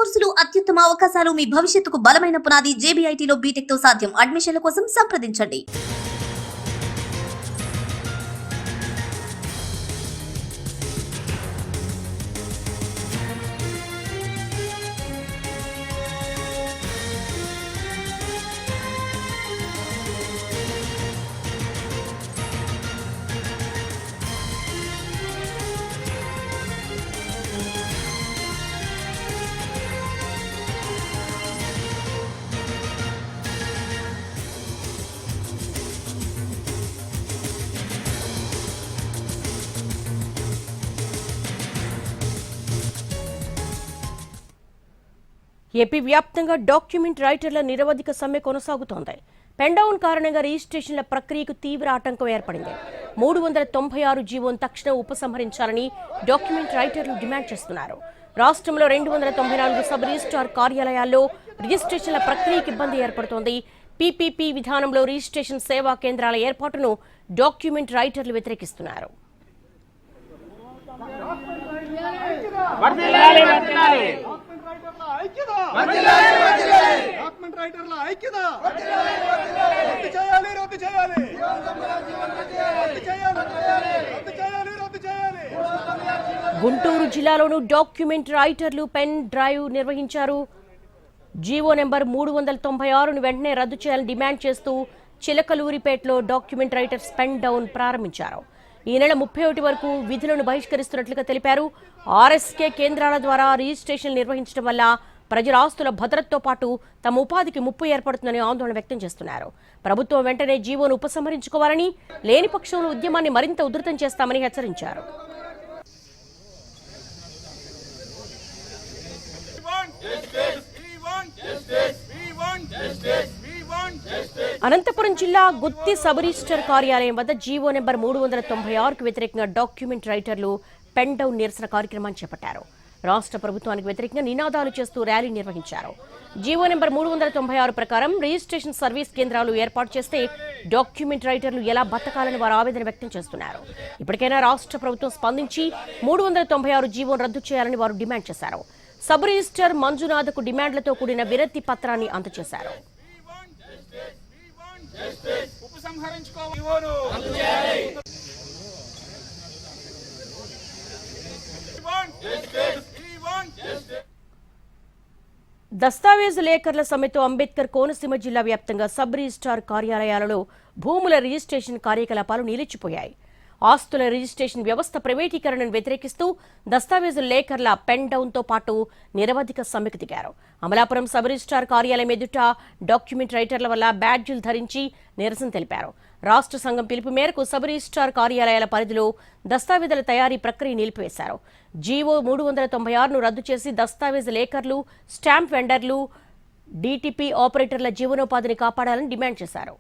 కోర్సులు అత్యుత్తమ అవకాశాలు మీ భవిష్యత్తుకు బలమైన పునాది JBITలో బీటెక్ తో సాధ్యం. అడ్మిషన్ల కోసం సంప్రదించండి. ఏపీ వ్యాప్తంగా డాక్యుమెంట్ రైటర్ల నిరవధిక సమ్మె కొనసాగుతోంది. పెండౌన్ కారణంగా రిజిస్ట్రేషన్ల ప్రక్రియకు తీవ్ర ఆటంకం ఏర్పడింది. 396 జీవోను తక్షణం ఉపసంహరించాలని డాక్యుమెంట్ రైటర్లు డిమాండ్ చేస్తున్నారు. రాష్ట్రంలో 294 సబ్ రిజిస్ట్రార్ కార్యాలయాల్లో రిజిస్ట్రేషన్ల ప్రక్రియకు ఇబ్బంది ఏర్పడుతోంది. పీపీపీ విధానంలో రిజిస్ట్రేషన్ సేవా కేంద్రాల ఏర్పాటును డాక్యుమెంట్ రైటర్లు వ్యతిరేకిస్తున్నారు. గుంటూరు జిల్లాలోనూ డాక్యుమెంట్ రైటర్లు పెన్ డ్రైవ్ నిర్వహించారు. జీవో నెంబర్ 396ను వెంటనే రద్దు చేయాలని డిమాండ్ చేస్తూ చిలకలూరిపేటలో డాక్యుమెంట్ రైటర్స్ పెన్ డౌన్ ప్రారంభించారు. ఈ నెల 31 వరకు విధులను బహిష్కరిస్తున్నట్లుగా తెలిపారు. ఆర్ఎస్కే కేంద్రాల ద్వారా రిజిస్ట్రేషన్ నిర్వహించడం వల్ల ప్రజల ఆస్తుల భద్రతతో పాటు తమ ఉపాధికి ముప్పు ఏర్పడుతుందని ఆందోళన వ్యక్తం చేస్తున్నారు. ప్రభుత్వం వెంటనే జీవోను ఉపసంహరించుకోవాలని, లేని పక్షంలో ఉద్యమాన్ని మరింత ఉధృతం చేస్తామని హెచ్చరించారు. అనంతపురం జిల్లా గుత్తి సబ్ రిజిస్టర్ కార్యాలయం వద్ద జీవో నెంబర్ 396కు వ్యతిరేకంగా డాక్యుమెంట్ రైటర్లు పెన్ డౌన్ నిరసన కార్యక్రమాన్ని చేపట్టారు. రాష్ట్ర ప్రభుత్వానికి వ్యతిరేకంగా నినాదాలు చేస్తూ ర్యాలీ నిర్వహించారు. జీవో నెంబర్ 396 ప్రకారం రిజిస్ట్రేషన్ సర్వీస్ కేంద్రాలు ఏర్పాటు చేస్తే డాక్యుమెంట్ రైటర్లు ఎలా బతకాలని వారు ఆవేదన వ్యక్తం చేస్తున్నారు. ఇప్పటికైనా రాష్ట్ర ప్రభుత్వం స్పందించి 396 జీవోను రద్దు చేయాలని వారు డిమాండ్ చేశారు. సబ్ రిజిస్టర్ మంజునాథ్కు డిమాండ్లతో కూడిన వినతి పత్రాన్ని అందజేశారు. దస్తావేజు లేఖర్ల సమ్మెతో అంబేద్కర్ కోనసీమ జిల్లా వ్యాప్తంగా సబ్ రిజిస్ట్రార్ కార్యాలయాలలో భూముల రిజిస్ట్రేషన్ కార్యకలాపాలు నిలిచిపోయాయి. ఆస్తుల రిజిస్ట్రేషన్ వ్యవస్థ ప్రైవేటీకరణను వ్యతిరేకిస్తూ దస్తావేజు లేఖర్ల పెన్ డౌన్తో పాటు నిరవధిక సమ్మెకు దిగారు. అమలాపురం సబ్ రిజిస్ట్రార్ కార్యాలయం ఎదుట డాక్యుమెంట్ రైటర్ల వల్ల బ్యాడ్జీలు ధరించి నిరసన తెలిపారు. రాష్ట్ర సంఘం పిలుపు మేరకు సబ్ రిజిస్ట్రార్ కార్యాలయాల పరిధిలో దస్తావేజుల తయారీ ప్రక్రియ నిలిపివేశారు. జీవో 396ను రద్దు చేసి దస్తావేజు లేఖర్లు, స్టాంప్ వెండర్లు, డీటీపీ ఆపరేటర్ల జీవనోపాధిని కాపాడాలని డిమాండ్ చేశారు.